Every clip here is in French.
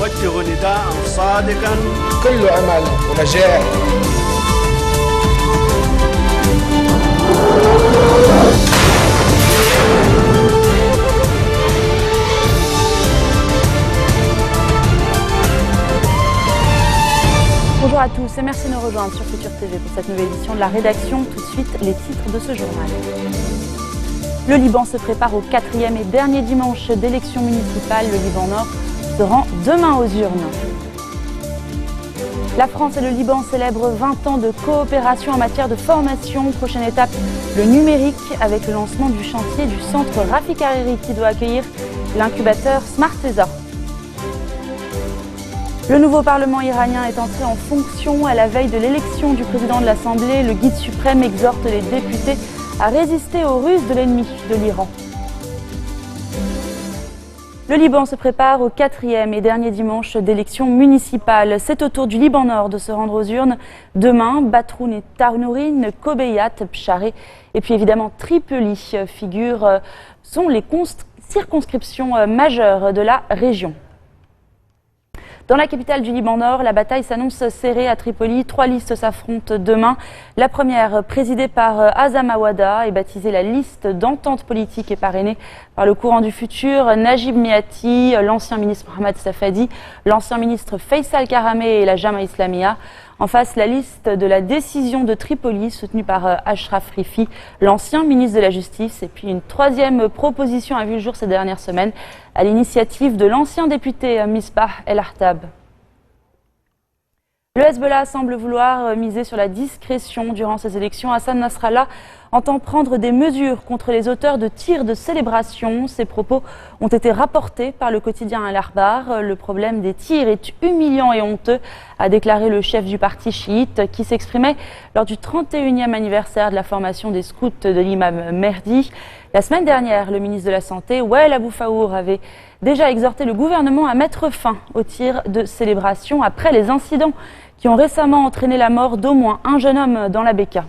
وجه نداء صادقا كل أمل ونجاح. Bonjour à tous et merci de nous rejoindre sur Futur TV pour cette nouvelle édition de la rédaction. Tout de suite, les titres de ce journal. Le Liban se prépare au 4e et dernier dimanche d'élection municipale. Le Liban Nord se rend demain aux urnes. La France et le Liban célèbrent 20 ans de coopération en matière de formation. Prochaine étape, le numérique avec le lancement du chantier du centre Rafik Hariri qui doit accueillir l'incubateur Smartesa. Le nouveau Parlement iranien est entré en fonction à la veille de l'élection du président de l'Assemblée. Le guide suprême exhorte les députés à résister aux ruses de l'ennemi de l'Iran. Le Liban se prépare au 4e et dernier dimanche d'élection municipale. C'est au tour du Liban Nord de se rendre aux urnes demain. Batroun et Tarnourine, Kobeyat, Psharé et puis évidemment Tripoli sont les circonscriptions majeures de la région. Dans la capitale du Liban Nord, la bataille s'annonce serrée à Tripoli. 3 listes s'affrontent demain. La première, présidée par Azam Awada, est baptisée la liste d'entente politique et parrainée par le courant du futur, Najib Miati, l'ancien ministre Mohamed Safadi, l'ancien ministre Faisal Karameh et la Jama Islamia. En face, la liste de la décision de Tripoli, soutenue par Ashraf Rifi, l'ancien ministre de la Justice. Et puis une troisième proposition a vu le jour ces dernières semaines à l'initiative de l'ancien député Misbah El Artab. Le Hezbollah semble vouloir miser sur la discrétion durant ces élections. Hassan Nasrallah entend prendre des mesures contre les auteurs de tirs de célébration. Ces propos ont été rapportés par le quotidien Al Akhbar. Le problème des tirs est humiliant et honteux, a déclaré le chef du parti chiite qui s'exprimait lors du 31e anniversaire de la formation des scouts de l'imam Mehdi. La semaine dernière, le ministre de la Santé, Wael Abou-Faour, avait déjà exhorté le gouvernement à mettre fin aux tirs de célébration après les incidents qui ont récemment entraîné la mort d'au moins un jeune homme dans la Bekaa.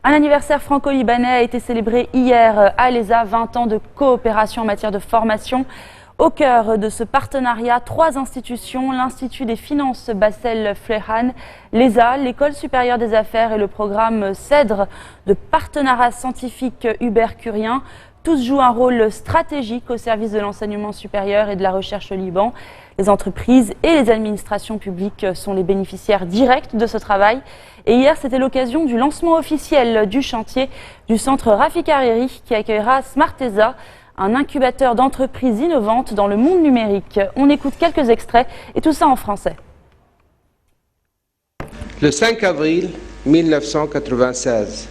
Un anniversaire franco-libanais a été célébré hier à l'ESA, 20 ans de coopération en matière de formation. Au cœur de ce partenariat, 3 institutions, l'Institut des finances Bassel Flehan, l'ESA, l'École supérieure des affaires et le programme CEDRE de partenariat scientifique Hubert Curien. Tous jouent un rôle stratégique au service de l'enseignement supérieur et de la recherche au Liban. Les entreprises et les administrations publiques sont les bénéficiaires directs de ce travail. Et hier, c'était l'occasion du lancement officiel du chantier du centre Rafik Hariri qui accueillera Smartesa, un incubateur d'entreprises innovantes dans le monde numérique. On écoute quelques extraits et tout ça en français. Le 5 avril 1996,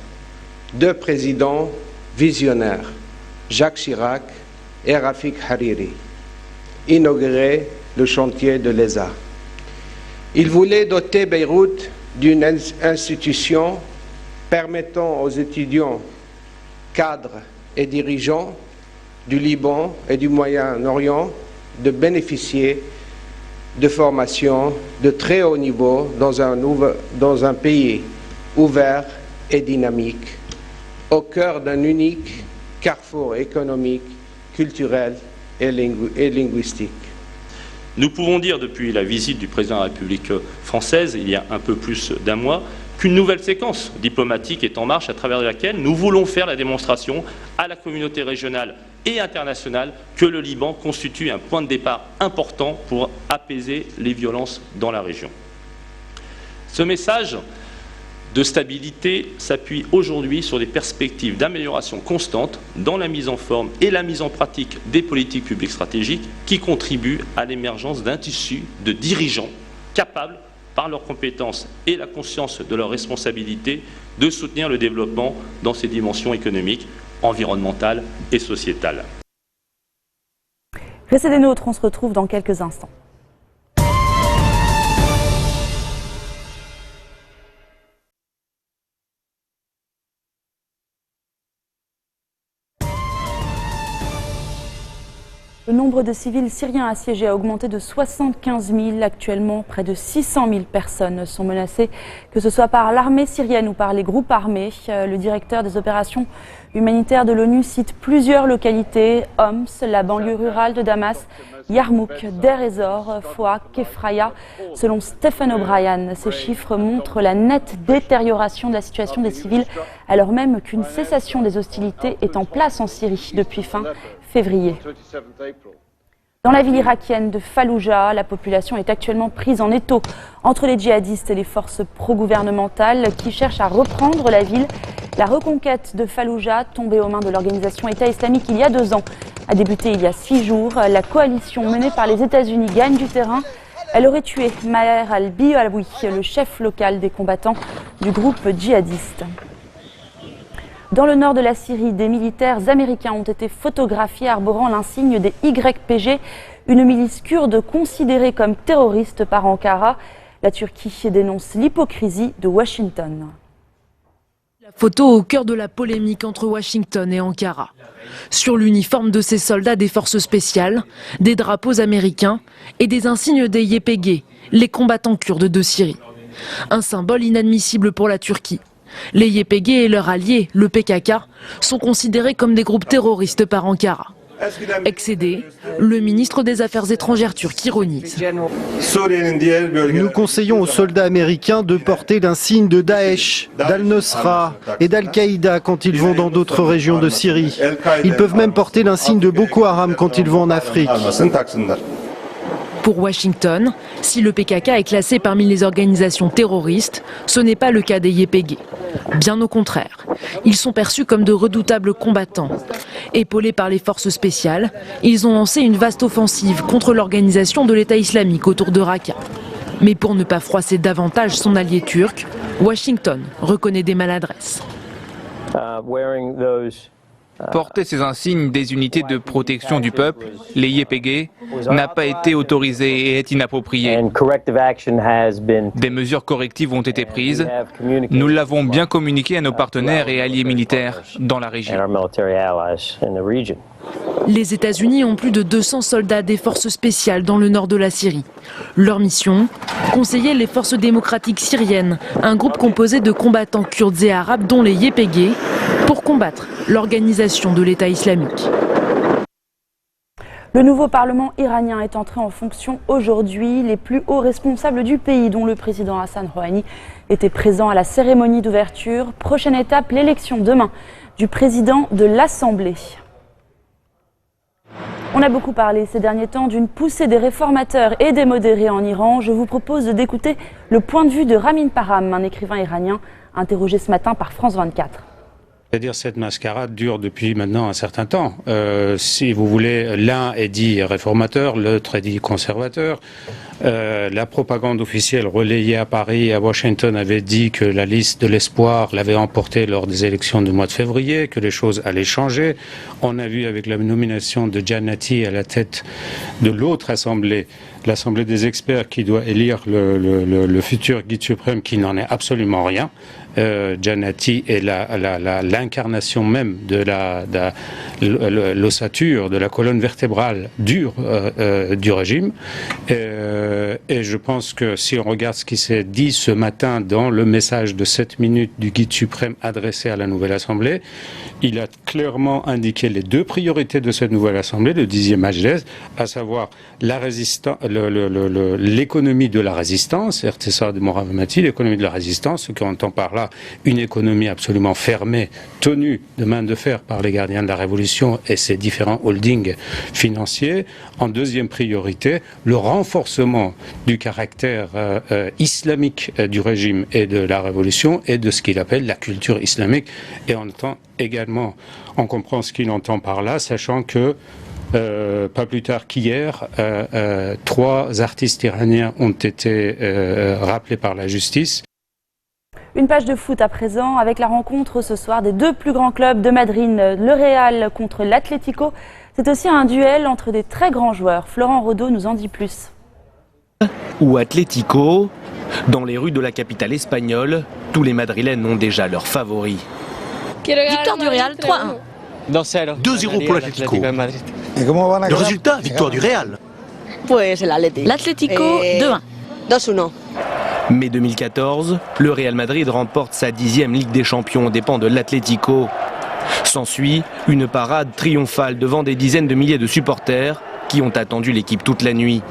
2 présidents visionnaires, Jacques Chirac et Rafik Hariri, inauguraient le chantier de l'ESA. Ils voulaient doter Beyrouth d'une institution permettant aux étudiants, cadres et dirigeants du Liban et du Moyen-Orient de bénéficier de formations de très haut niveau dans un pays ouvert et dynamique, au cœur d'un unique carrefour économique, culturel et linguistique. Nous pouvons dire depuis la visite du président de la République française, il y a un peu plus d'un mois, qu'une nouvelle séquence diplomatique est en marche à travers laquelle nous voulons faire la démonstration à la communauté régionale et internationale que le Liban constitue un point de départ important pour apaiser les violences dans la région. Ce message de stabilité s'appuie aujourd'hui sur des perspectives d'amélioration constante dans la mise en forme et la mise en pratique des politiques publiques stratégiques qui contribuent à l'émergence d'un tissu de dirigeants capables, par leurs compétences et la conscience de leurs responsabilités, de soutenir le développement dans ses dimensions économiques, environnementales et sociétales. Restez des nôtres, on se retrouve dans quelques instants. Le nombre de civils syriens assiégés a augmenté de 75 000. Actuellement, près de 600 000 personnes sont menacées, que ce soit par l'armée syrienne ou par les groupes armés. Le directeur des opérations humanitaire de l'ONU cite plusieurs localités, Homs, la banlieue rurale de Damas, Yarmouk, Deir ez-Zor, Foa, Kefraya. Selon Stephen O'Brien, ces chiffres montrent la nette détérioration de la situation des civils, alors même qu'une cessation des hostilités est en place en Syrie depuis fin février. Dans la ville irakienne de Falloujah, la population est actuellement prise en étau entre les djihadistes et les forces pro-gouvernementales qui cherchent à reprendre la ville. La reconquête de Falloujah, tombée aux mains de l'organisation État islamique il y a 2 ans, a débuté il y a 6 jours. La coalition menée par les États-Unis gagne du terrain. Elle aurait tué Maher al-Biawi, le chef local des combattants du groupe djihadiste. Dans le nord de la Syrie, des militaires américains ont été photographiés arborant l'insigne des YPG, une milice kurde considérée comme terroriste par Ankara. La Turquie dénonce l'hypocrisie de Washington. La photo au cœur de la polémique entre Washington et Ankara. Sur l'uniforme de ces soldats des forces spéciales, des drapeaux américains et des insignes des YPG, les combattants kurdes de Syrie. Un symbole inadmissible pour la Turquie. Les YPG et leurs alliés, le PKK, sont considérés comme des groupes terroristes par Ankara. Excédé, le ministre des Affaires étrangères turc ironise. Nous conseillons aux soldats américains de porter l'insigne de Daesh, d'Al-Nusra et d'Al-Qaïda quand ils vont dans d'autres régions de Syrie. Ils peuvent même porter l'insigne de Boko Haram quand ils vont en Afrique. Pour Washington, si le PKK est classé parmi les organisations terroristes, ce n'est pas le cas des YPG. Bien au contraire, ils sont perçus comme de redoutables combattants. Épaulés par les forces spéciales, ils ont lancé une vaste offensive contre l'organisation de l'État islamique autour de Raqqa. Mais pour ne pas froisser davantage son allié turc, Washington reconnaît des maladresses. Porter ces insignes des unités de protection du peuple, les YPG, n'a pas été autorisé et est inapproprié. Des mesures correctives ont été prises. Nous l'avons bien communiqué à nos partenaires et alliés militaires dans la région. Les États-Unis ont plus de 200 soldats des forces spéciales dans le nord de la Syrie. Leur mission, conseiller les forces démocratiques syriennes, un groupe composé de combattants kurdes et arabes dont les YPG, pour combattre l'organisation de l'État islamique. Le nouveau Parlement iranien est entré en fonction aujourd'hui. Les plus hauts responsables du pays, dont le président Hassan Rouhani, étaient présents à la cérémonie d'ouverture. Prochaine étape, l'élection demain du président de l'Assemblée. On a beaucoup parlé ces derniers temps d'une poussée des réformateurs et des modérés en Iran. Je vous propose d'écouter le point de vue de Ramin Parham, un écrivain iranien interrogé ce matin par France 24. C'est-à-dire cette mascarade dure depuis maintenant un certain temps. Si vous voulez, l'un est dit réformateur, l'autre est dit conservateur. La propagande officielle relayée à Paris et à Washington avait dit que la liste de l'espoir l'avait emporté lors des élections du mois de février, que les choses allaient changer. On a vu avec la nomination de Jannati à la tête de l'autre assemblée, l'assemblée des experts qui doit élire le futur guide suprême, qui n'en est absolument rien. Jannati est l'incarnation même de l'ossature, de la colonne vertébrale dure du régime. Et je pense que si on regarde ce qui s'est dit ce matin dans le message de 7 minutes du guide suprême adressé à la nouvelle Assemblée, il a clairement indiqué les 2 priorités de cette nouvelle Assemblée, le 10e Majlis, à savoir l'économie de la résistance, Iqtisad Moravamati, l'économie de la résistance, ce qu'on entend par là, une économie absolument fermée, tenue de main de fer par les gardiens de la Révolution et ses différents holdings financiers. En 2e priorité, le renforcement du caractère islamique du régime et de la Révolution et de ce qu'il appelle la culture islamique. Et on entend également, on comprend ce qu'il entend par là, sachant que pas plus tard qu'hier, 3 artistes iraniens ont été rappelés par la justice. Une page de foot à présent avec la rencontre ce soir des 2 plus grands clubs de Madrid, le Real contre l'Atlético. C'est aussi un duel entre des très grands joueurs. Florent Rodeau nous en dit plus. Ou Atlético, dans les rues de la capitale espagnole, tous les Madrilènes ont déjà leurs favoris. Victoire du Real 3-1. 2-0 pour l'Atlético. Le résultat, victoire du Real. L'Atlético 2-1. 2-1. Mai 2014, le Real Madrid remporte sa 10e Ligue des Champions aux dépens de l'Atlético. S'ensuit une parade triomphale devant des dizaines de milliers de supporters qui ont attendu l'équipe toute la nuit.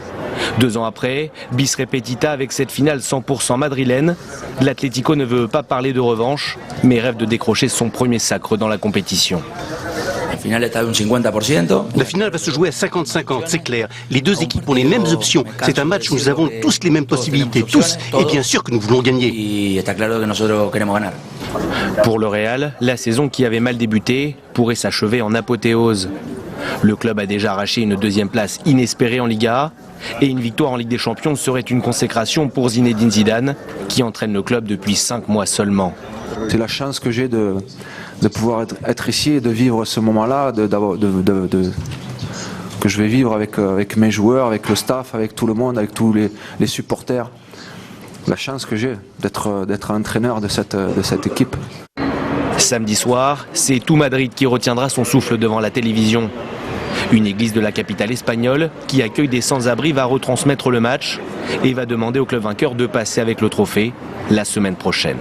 2 ans après, bis repetita avec cette finale 100% madrilène. L'Atlético ne veut pas parler de revanche, mais rêve de décrocher son premier sacre dans la compétition. La finale va se jouer à 50-50, c'est clair. Les deux équipes ont les mêmes options. C'est un match où nous avons tous les mêmes possibilités, tous, et bien sûr que nous voulons gagner. Pour le Real, la saison qui avait mal débuté pourrait s'achever en apothéose. Le club a déjà arraché une 2e place inespérée en Liga et une victoire en Ligue des Champions serait une consécration pour Zinedine Zidane qui entraîne le club depuis 5 mois seulement. C'est la chance que j'ai de pouvoir être ici et de vivre ce moment-là, que je vais vivre avec mes joueurs, avec le staff, avec tout le monde, avec tous les supporters. La chance que j'ai d'être entraîneur de cette équipe. Samedi soir, c'est tout Madrid qui retiendra son souffle devant la télévision. Une église de la capitale espagnole qui accueille des sans-abri va retransmettre le match et va demander au club vainqueur de passer avec le trophée la semaine prochaine.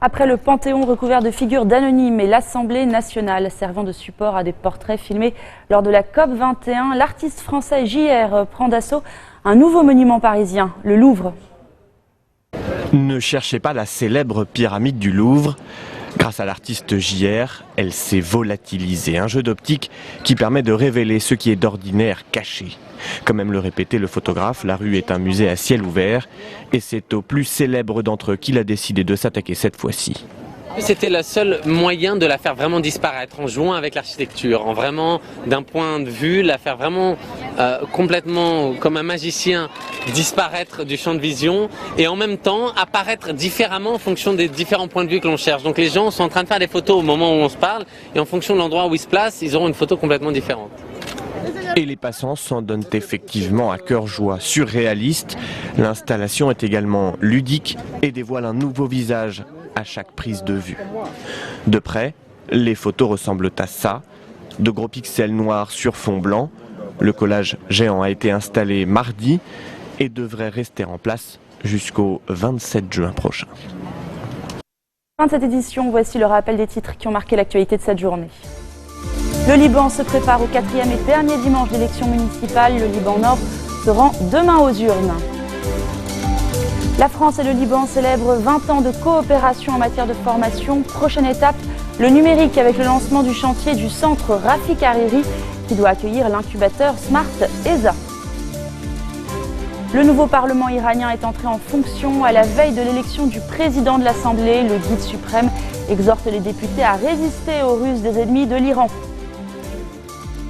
Après le Panthéon recouvert de figures d'anonymes et l'Assemblée nationale servant de support à des portraits filmés lors de la COP21, l'artiste français JR prend d'assaut un nouveau monument parisien, le Louvre. Ne cherchez pas la célèbre pyramide du Louvre. Grâce à l'artiste JR, elle s'est volatilisée. Un jeu d'optique qui permet de révéler ce qui est d'ordinaire caché. Comme aime le répéter le photographe, la rue est un musée à ciel ouvert et c'est au plus célèbre d'entre eux qu'il a décidé de s'attaquer cette fois-ci. C'était le seul moyen de la faire vraiment disparaître, en jouant avec l'architecture, en vraiment, d'un point de vue, la faire vraiment complètement, comme un magicien, disparaître du champ de vision et en même temps apparaître différemment en fonction des différents points de vue que l'on cherche. Donc les gens sont en train de faire des photos au moment où on se parle et en fonction de l'endroit où ils se placent, ils auront une photo complètement différente. Et les passants s'en donnent effectivement à cœur joie. Surréaliste, l'installation est également ludique et dévoile un nouveau visage à chaque prise de vue. De près, les photos ressemblent à ça, de gros pixels noirs sur fond blanc. Le collage géant a été installé mardi et devrait rester en place jusqu'au 27 juin prochain. Fin de cette édition, voici le rappel des titres qui ont marqué l'actualité de cette journée. Le Liban se prépare au 4e et dernier dimanche d'élection municipale. Le Liban Nord se rend demain aux urnes. La France et le Liban célèbrent 20 ans de coopération en matière de formation. Prochaine étape, le numérique avec le lancement du chantier du centre Rafik Hariri qui doit accueillir l'incubateur Smart ESA. Le nouveau Parlement iranien est entré en fonction à la veille de l'élection du président de l'Assemblée. Le guide suprême exhorte les députés à résister aux ruses des ennemis de l'Iran.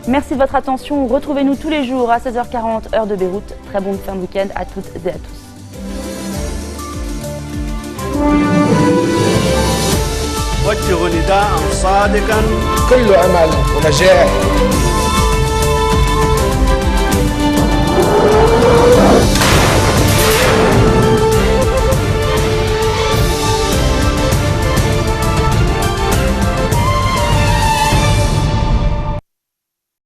Merci de votre attention. Retrouvez-nous tous les jours à 16h40 heure de Beyrouth. Très bon fin de week-end à toutes et à tous. وجه نداء صادقا كل أمل ونجاح